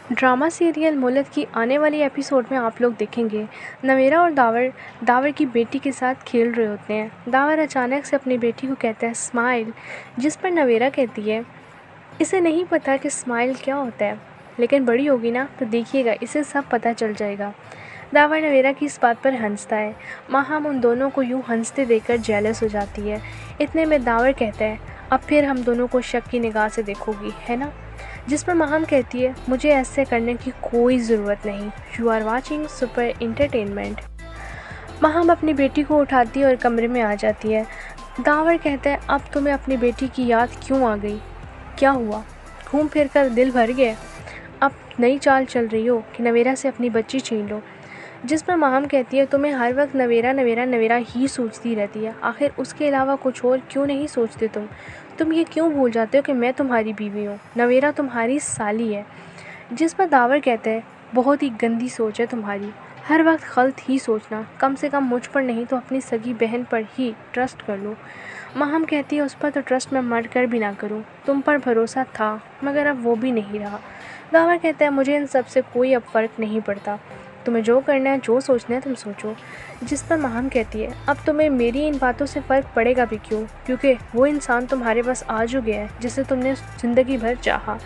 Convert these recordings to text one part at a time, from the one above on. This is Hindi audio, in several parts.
ड्रामा सीरियल मुल्क की आने वाली एपिसोड में आप लोग देखेंगे नवेरा और दावर की बेटी के साथ खेल रहे होते हैं। दावर अचानक से अपनी बेटी को कहता है स्माइल, जिस पर नवेरा कहती है इसे नहीं पता कि स्माइल क्या होता है, लेकिन बड़ी होगी ना तो देखिएगा इसे सब पता चल जाएगा। दावर नवेरा की इस बात पर हंसता है। माहम उन दोनों को यूं हंसते देखकर जेलस हो जाती है। इतने में दावर कहता है अब फिर हम दोनों को शक की निगाह से देखोगी, है ना? जिस पर माहम कहती है मुझे ऐसे करने की कोई ज़रूरत नहीं, you are watching super entertainment. Maham अपनी बेटी को उठाती है और कमरे में आ जाती है। दावर कहता है अब तुम्हें अपनी बेटी की याद क्यों आ गई? क्या हुआ? घूम फिर कर दिल भर गया? अब नई चाल चल रही हो कि नवेरा से अपनी बच्ची छीन लो? जिस पर माहम कहती है तुम्हें हर वक्त नवेरा नवेरा नवेरा ही सोचती रहती है, आखिर उसके अलावा कुछ और क्यों नहीं सोचते तुम ये क्यों भूल जाते हो कि मैं तुम्हारी बीवी हूँ, नवेरा तुम्हारी साली है। जिस पर दावर कहते हैं बहुत ही गंदी सोच है तुम्हारी, हर वक्त गलत ही सोचना, कम से कम मुझ पर नहीं तो अपनी सगी बहन पर ही ट्रस्ट कर लो। माहम कहती है उस पर तो ट्रस्ट मैं मर कर भी ना करूँ, तुम पर भरोसा था मगर अब वो भी नहीं रहा। दावर कहता है मुझे इन सब से कोई अब फ़र्क नहीं पड़ता, तुम्हें जो करना है जो सोचना है तुम सोचो। जिस पर माहम कहती है अब तुम्हें मेरी इन बातों से फ़र्क पड़ेगा भी क्यों, क्योंकि वो इंसान तुम्हारे पास आ जो गया है जिसे तुमने ज़िंदगी भर चाहा।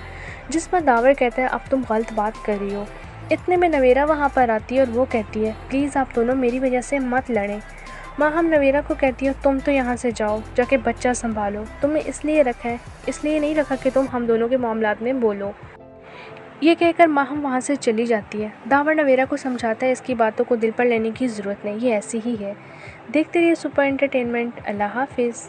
जिस पर दावर कहता है अब तुम गलत बात कर रही हो। इतने में नवेरा वहाँ पर आती है और वो कहती है प्लीज़ आप दोनों मेरी वजह से मत लड़ें। माहम नवेरा को कहती है तुम तो यहाँ से जाओ, जाके बच्चा संभालो, तुम्हें इसलिए रखा है, इसलिए नहीं रखा कि तुम हम दोनों के मामलात में बोलो। ये कहकर माहम वहाँ से चली जाती है। दावर नवेरा को समझाता है इसकी बातों को दिल पर लेने की ज़रूरत नहीं, ये ऐसी ही है। देखते रहिए सुपर एंटरटेनमेंट। अल्लाह हाफिज़।